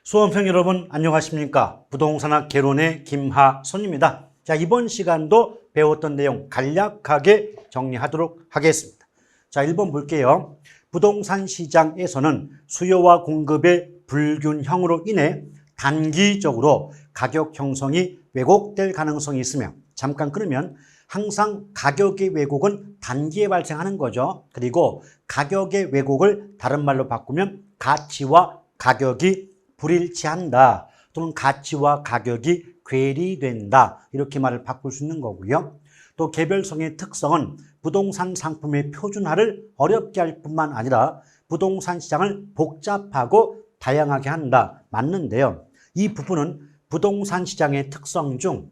수험생 여러분 안녕하십니까? 부동산학 개론의 김하선입니다. 자, 이번 시간도 배웠던 내용 간략하게 정리하도록 하겠습니다. 자, 1번 볼게요. 부동산 시장에서는 수요와 공급의 불균형으로 인해 단기적으로 가격 형성이 왜곡될 가능성이 있으며, 잠깐 끊으면 항상 가격의 왜곡은 단기에 발생하는 거죠. 그리고 가격의 왜곡을 다른 말로 바꾸면 가치와 가격이 불일치한다, 또는 가치와 가격이 괴리된다, 이렇게 말을 바꿀 수 있는 거고요. 또 개별성의 특성은 부동산 상품의 표준화를 어렵게 할 뿐만 아니라 부동산 시장을 복잡하고 다양하게 한다. 맞는데요. 이 부분은 부동산 시장의 특성 중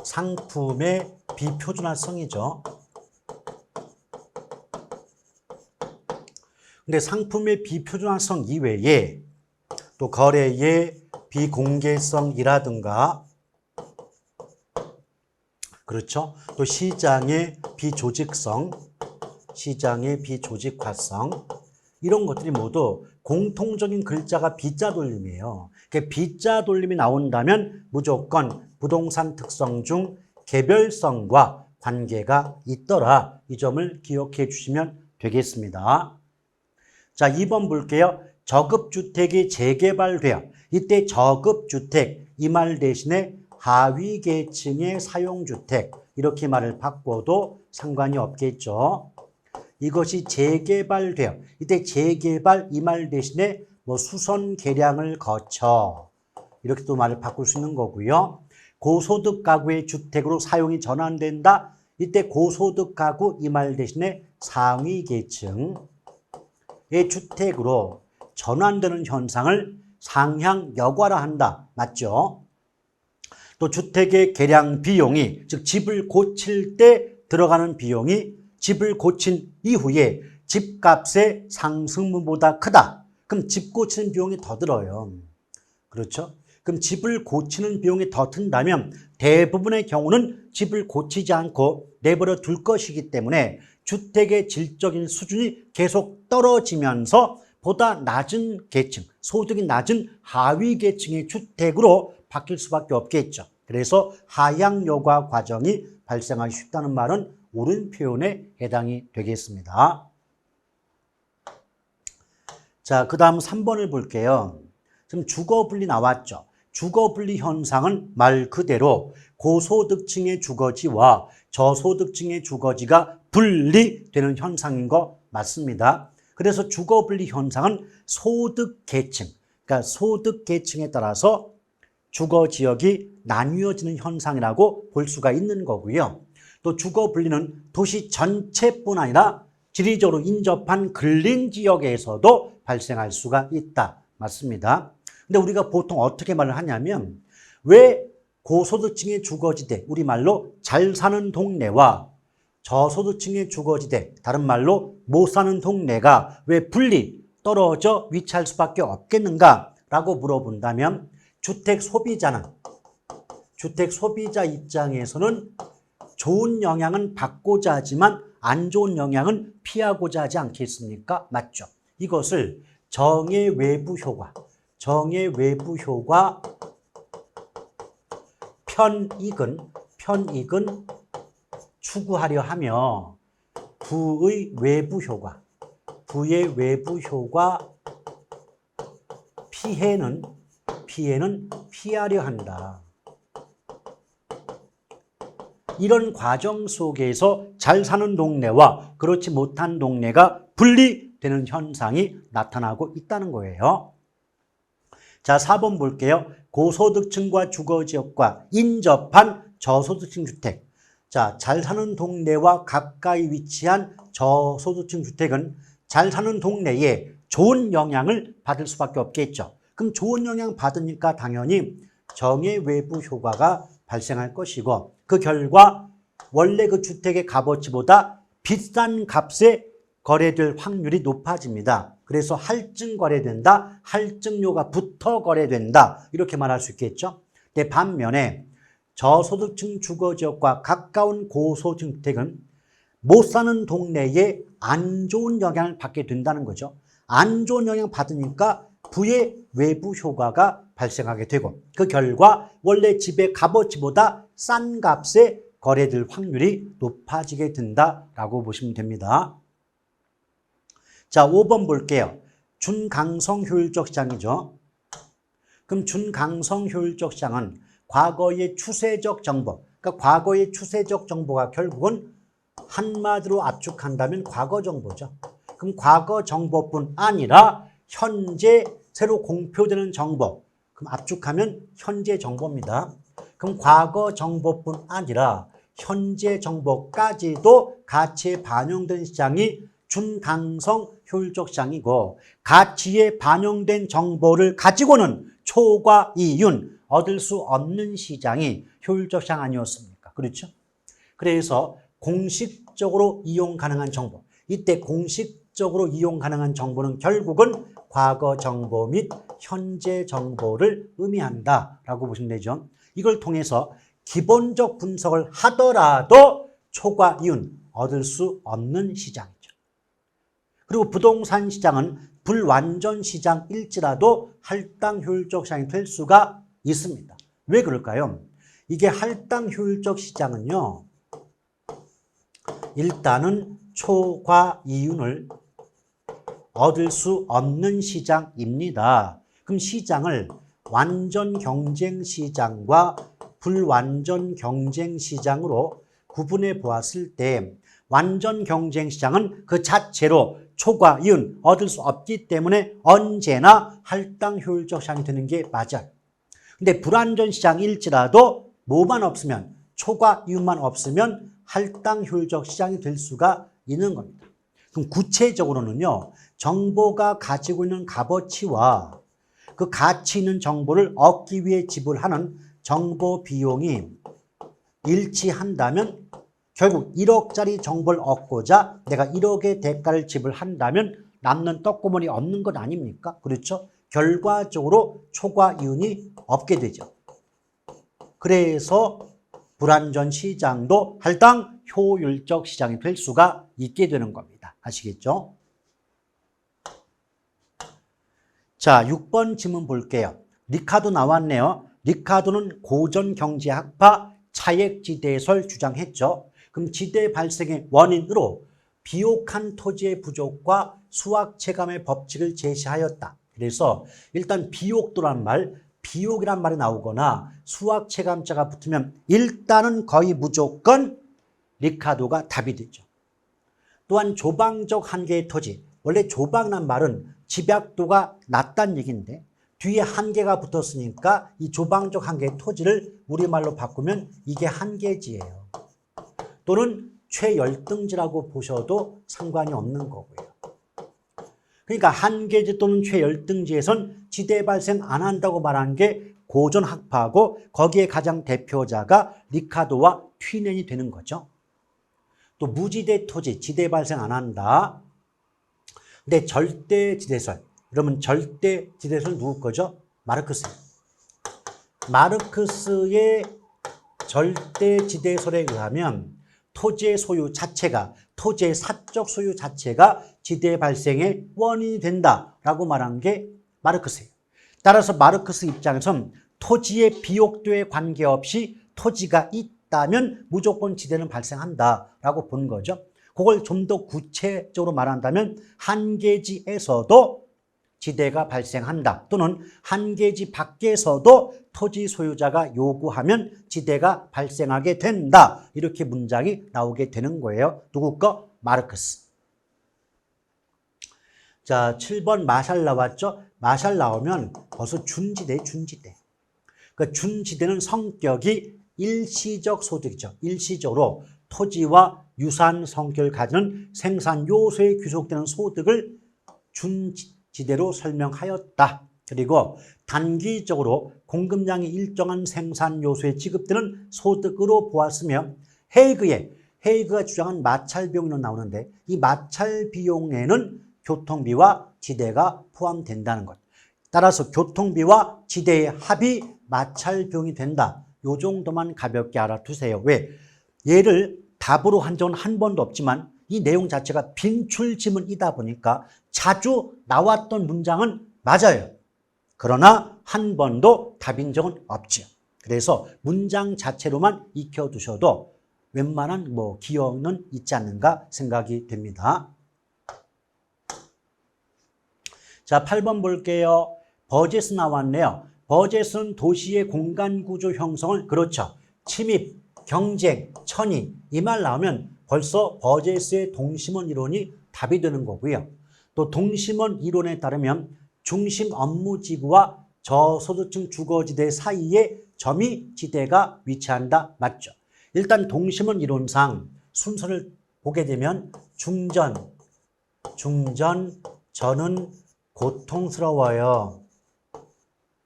상품의 비표준화성이죠. 근데 상품의 비표준화성 이외에 또 거래의 비공개성이라든가, 그렇죠? 또 시장의 비조직성, 시장의 비조직화성, 이런 것들이 모두 공통적인 글자가 B자 돌림이에요. 그러니까 B자 돌림이 나온다면 무조건 부동산 특성 중 개별성과 관계가 있더라. 이 점을 기억해 주시면 되겠습니다. 자, 2번 볼게요. 저급주택이 재개발되어, 이때 저급주택 이 말 대신에 하위계층의 사용주택, 이렇게 말을 바꿔도 상관이 없겠죠. 이것이 재개발되어, 이때 재개발 이 말 대신에 수선 개량을 거쳐, 이렇게 또 말을 바꿀 수 있는 거고요. 고소득 가구의 주택으로 사용이 전환된다. 이때 고소득 가구 이 말 대신에 상위계층의 주택으로 전환되는 현상을 상향 여과화한다. 맞죠? 또 주택의 개량 비용이, 즉 집을 고칠 때 들어가는 비용이 집을 고친 이후에 집값의 상승분보다 크다. 그럼 집 고치는 비용이 더 들어요. 그렇죠? 그럼 집을 고치는 비용이 더 든다면 대부분의 경우는 집을 고치지 않고 내버려 둘 것이기 때문에 주택의 질적인 수준이 계속 떨어지면서 보다 낮은 계층, 소득이 낮은 하위 계층의 주택으로 바뀔 수밖에 없겠죠. 그래서 하향 여과 과정이 발생하기 쉽다는 말은 옳은 표현에 해당이 되겠습니다. 자, 그 다음 3번을 볼게요. 지금 주거분리 나왔죠. 주거분리 현상은 말 그대로 고소득층의 주거지와 저소득층의 주거지가 분리되는 현상인 거 맞습니다. 그래서 주거분리 현상은 소득계층, 그러니까 소득계층에 따라서 주거지역이 나뉘어지는 현상이라고 볼 수가 있는 거고요. 또 주거분리는 도시 전체뿐 아니라 지리적으로 인접한 근린지역에서도 발생할 수가 있다. 맞습니다. 근데 우리가 보통 어떻게 말을 하냐면, 왜 고소득층의 주거지대, 우리말로 잘 사는 동네와 저소득층의 주거지대, 다른 말로 못 사는 동네가 왜 분리, 떨어져 위치할 수밖에 없겠는가라고 물어본다면, 주택 소비자 입장에서는 좋은 영향은 받고자 하지만 안 좋은 영향은 피하고자 하지 않겠습니까? 맞죠? 이것을 정의 외부 효과, 편익은 추구하려 하며 부의 외부 효과, 피해는 피하려 한다. 이런 과정 속에서 잘 사는 동네와 그렇지 못한 동네가 분리되는 현상이 나타나고 있다는 거예요. 자, 4번 볼게요. 고소득층과 주거지역과 인접한 저소득층 주택. 자, 잘 사는 동네와 가까이 위치한 저소득층 주택은 잘 사는 동네에 좋은 영향을 받을 수밖에 없겠죠. 그럼 좋은 영향 받으니까 당연히 정의 외부 효과가 발생할 것이고, 그 결과 원래 그 주택의 값어치보다 비싼 값에 거래될 확률이 높아집니다. 그래서 할증 거래된다, 할증료가 붙어 거래된다, 이렇게 말할 수 있겠죠. 근데 반면에 저소득층 주거지역과 가까운 고소득층 주택은 못 사는 동네에 안 좋은 영향을 받게 된다는 거죠. 안 좋은 영향 받으니까 부의 외부 효과가 발생하게 되고 그 결과 원래 집의 값어치보다 싼 값에 거래될 확률이 높아지게 된다라고 보시면 됩니다. 자, 5번 볼게요. 준강성 효율적 시장이죠. 그럼 준강성 효율적 시장은 과거의 추세적 정보, 그러니까 과거의 추세적 정보가 결국은 한마디로 압축한다면 과거 정보죠. 그럼 과거 정보뿐 아니라 현재 새로 공표되는 정보, 그럼 압축하면 현재 정보입니다. 그럼 과거 정보뿐 아니라 현재 정보까지도 가치에 반영된 시장이 준강성 효율적 시장이고 가치에 반영된 정보를 가지고는 초과 이윤 얻을 수 없는 시장이 효율적 시장 아니었습니까? 그렇죠? 그래서 공식적으로 이용 가능한 정보, 이때 공식적으로 이용 가능한 정보는 결국은 과거 정보 및 현재 정보를 의미한다라고 보시면 되죠. 이걸 통해서 기본적 분석을 하더라도 초과 이윤 얻을 수 없는 시장이죠. 그리고 부동산 시장은 불완전 시장일지라도 할당 효율적 시장이 될 수가 있습니다. 왜 그럴까요? 이게 할당 효율적 시장은요, 일단은 초과 이윤을 얻을 수 없는 시장입니다. 그럼 시장을 완전 경쟁 시장과 불완전 경쟁 시장으로 구분해 보았을 때 완전 경쟁 시장은 그 자체로 초과 이윤 얻을 수 없기 때문에 언제나 할당 효율적 시장이 되는 게 맞아요. 근데 불완전 시장일지라도 뭐만 없으면 초과 이윤만 없으면 할당 효율적 시장이 될 수가 있는 겁니다. 그럼 구체적으로는요, 정보가 가지고 있는 값어치와 그 가치 있는 정보를 얻기 위해 지불하는 정보 비용이 일치한다면 결국 1억짜리 정보를 얻고자 내가 1억의 대가를 지불한다면 남는 떡고물이 없는 것 아닙니까? 그렇죠? 결과적으로 초과 이윤이 없게 되죠. 그래서 불완전 시장도 할당 효율적 시장이 될 수가 있게 되는 겁니다. 아시겠죠? 자, 6번 질문 볼게요. 리카도 나왔네요. 리카도는 고전경제학파 차액지대설 주장했죠. 그럼 지대 발생의 원인으로 비옥한 토지의 부족과 수확체감의 법칙을 제시하였다. 그래서 일단 비옥도란 말, 비옥이란 말이 나오거나 수확체감자가 붙으면 일단은 거의 무조건 리카도가 답이 되죠. 또한 조방적 한계의 토지, 원래 조방이란 말은 집약도가 낮다는 얘기인데 뒤에 한계가 붙었으니까 이 조방적 한계의 토지를 우리말로 바꾸면 이게 한계지예요. 또는 최열등지라고 보셔도 상관이 없는 거고요. 그러니까 한계지 또는 최열등지에선 지대 발생 안 한다고 말한 게 고전학파고 거기에 가장 대표자가 리카도와 튀넨이 되는 거죠. 또 무지대 토지, 지대 발생 안 한다. 근데 절대지대설, 그러면 절대지대설 누구 거죠? 마르크스. 마르크스의 절대지대설에 의하면 토지의 소유 자체가, 토지의 사적 소유 자체가 지대 발생의 원인이 된다라고 말한 게 마르크스예요. 따라서 마르크스 입장에선 토지의 비옥도에 관계없이 토지가 있다면 무조건 지대는 발생한다라고 본 거죠. 그걸 좀 더 구체적으로 말한다면 한계지에서도 지대가 발생한다. 또는 한계지 밖에서도 토지 소유자가 요구하면 지대가 발생하게 된다. 이렇게 문장이 나오게 되는 거예요. 누구 거? 마르크스. 자, 7번 마샬 나왔죠? 마샬 나오면 벌써 준지대, 준지대. 그 준지대는 성격이 일시적 소득이죠. 일시적으로 토지와 유사한 성격을 가지는 생산 요소에 귀속되는 소득을 준지대로 설명하였다. 그리고 단기적으로 공급량이 일정한 생산 요소에 지급되는 소득으로 보았으며 헤이그가 주장한 마찰 비용으로 나오는데 이 마찰 비용에는 교통비와 지대가 포함된다는 것. 따라서 교통비와 지대의 합이 마찰 비용이 된다. 요 정도만 가볍게 알아두세요. 왜? 얘를 답으로 한 적은 한 번도 없지만 이 내용 자체가 빈출 지문이다 보니까 자주 나왔던 문장은 맞아요. 그러나 한 번도 답인 적은 없죠. 그래서 문장 자체로만 익혀두셔도 웬만한 기여는 있지 않는가 생각이 됩니다. 자, 8번 볼게요. 버젯 나왔네요. 버젯은 도시의 공간구조 형성을, 그렇죠, 침입, 경쟁, 천의, 이 말 나오면 벌써 버젯의 동심원 이론이 답이 되는 거고요. 또 동심원 이론에 따르면 중심 업무지구와 저소득층 주거지대 사이에 점유지대가 위치한다. 맞죠? 일단 동심원 이론상 순서를 보게 되면 중전, 저는 고통스러워요.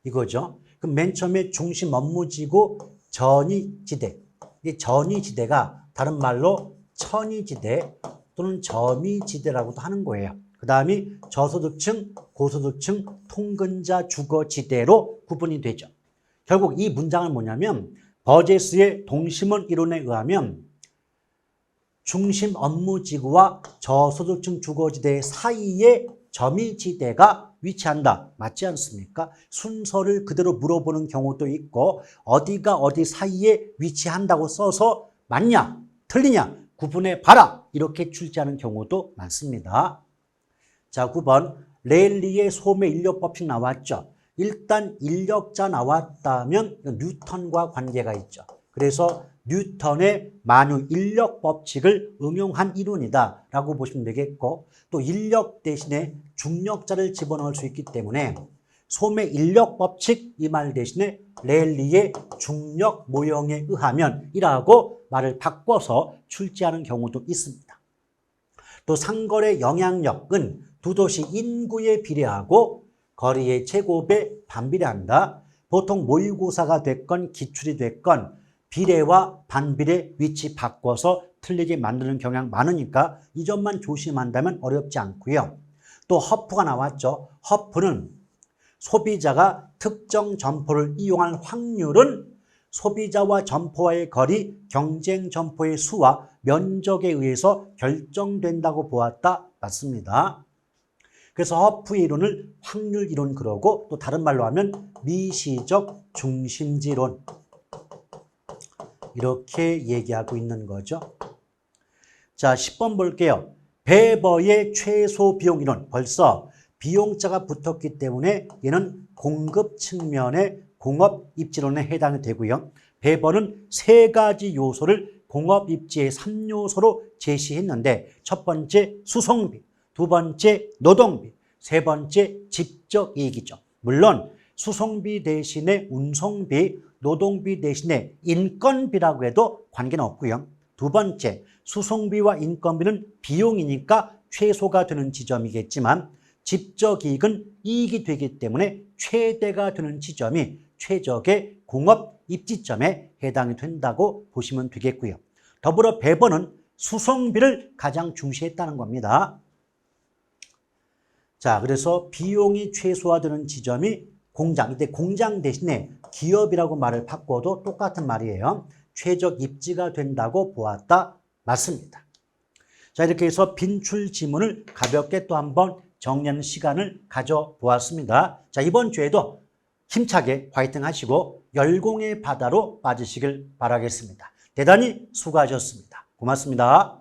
이거죠. 그럼 맨 처음에 중심 업무지구 전이지대. 이 전이지대가 다른 말로 천이지대 또는 점이지대라고도 하는 거예요. 그 다음이 저소득층, 고소득층, 통근자 주거지대로 구분이 되죠. 결국 이 문장은 뭐냐면 버젯의 동심원 이론에 의하면 중심 업무지구와 저소득층 주거지대 사이에 점이지대가 위치한다. 맞지 않습니까? 순서를 그대로 물어보는 경우도 있고 어디가 어디 사이에 위치한다고 써서 맞냐, 틀리냐 구분해 봐라 이렇게 출제하는 경우도 많습니다. 자, 9번 레일리의 소매 인력 법칙 나왔죠. 일단 인력자 나왔다면 뉴턴과 관계가 있죠. 그래서 뉴턴의 만유 인력 법칙을 응용한 이론이다 라고 보시면 되겠고, 또 인력 대신에 중력자를 집어넣을 수 있기 때문에 소매 인력 법칙 이 말 대신에 레일리의 중력 모형에 의하면 이라고 말을 바꿔서 출제하는 경우도 있습니다. 또 상거래 영향력은 두 도시 인구에 비례하고 거리의 제곱에 반비례한다. 보통 모의고사가 됐건 기출이 됐건 비례와 반비례 위치 바꿔서 틀리게 만드는 경향 많으니까 이 점만 조심한다면 어렵지 않고요. 또 허프가 나왔죠. 허프는 소비자가 특정 점포를 이용할 확률은 소비자와 점포와의 거리, 경쟁 점포의 수와 면적에 의해서 결정된다고 보았다. 맞습니다. 그래서 허프 이론을 확률 이론 그러고 또 다른 말로 하면 미시적 중심지론 이렇게 얘기하고 있는 거죠. 자, 10번 볼게요. 베버의 최소 비용 이론. 벌써 비용자가 붙었기 때문에 얘는 공급 측면의 공업 입지론에 해당이 되고요. 베버는 세 가지 요소를 공업 입지의 3요소로 제시했는데 첫 번째 수송비, 두 번째 노동비, 세 번째 집적 이익이죠. 물론 수송비 대신에 운송비, 노동비 대신에 인건비라고 해도 관계는 없고요. 두 번째, 수송비와 인건비는 비용이니까 최소가 되는 지점이겠지만 집적 이익은 이익이 되기 때문에 최대가 되는 지점이 최적의 공업 입지점에 해당이 된다고 보시면 되겠고요. 더불어 베버는 수송비를 가장 중시했다는 겁니다. 자, 그래서 비용이 최소화되는 지점이 공장, 이때 공장 대신에 기업이라고 말을 바꿔도 똑같은 말이에요. 최적 입지가 된다고 보았다. 맞습니다. 자, 이렇게 해서 빈출 지문을 가볍게 또 한번 정리하는 시간을 가져보았습니다. 자, 이번 주에도 힘차게 화이팅 하시고 열공의 바다로 빠지시길 바라겠습니다. 대단히 수고하셨습니다. 고맙습니다.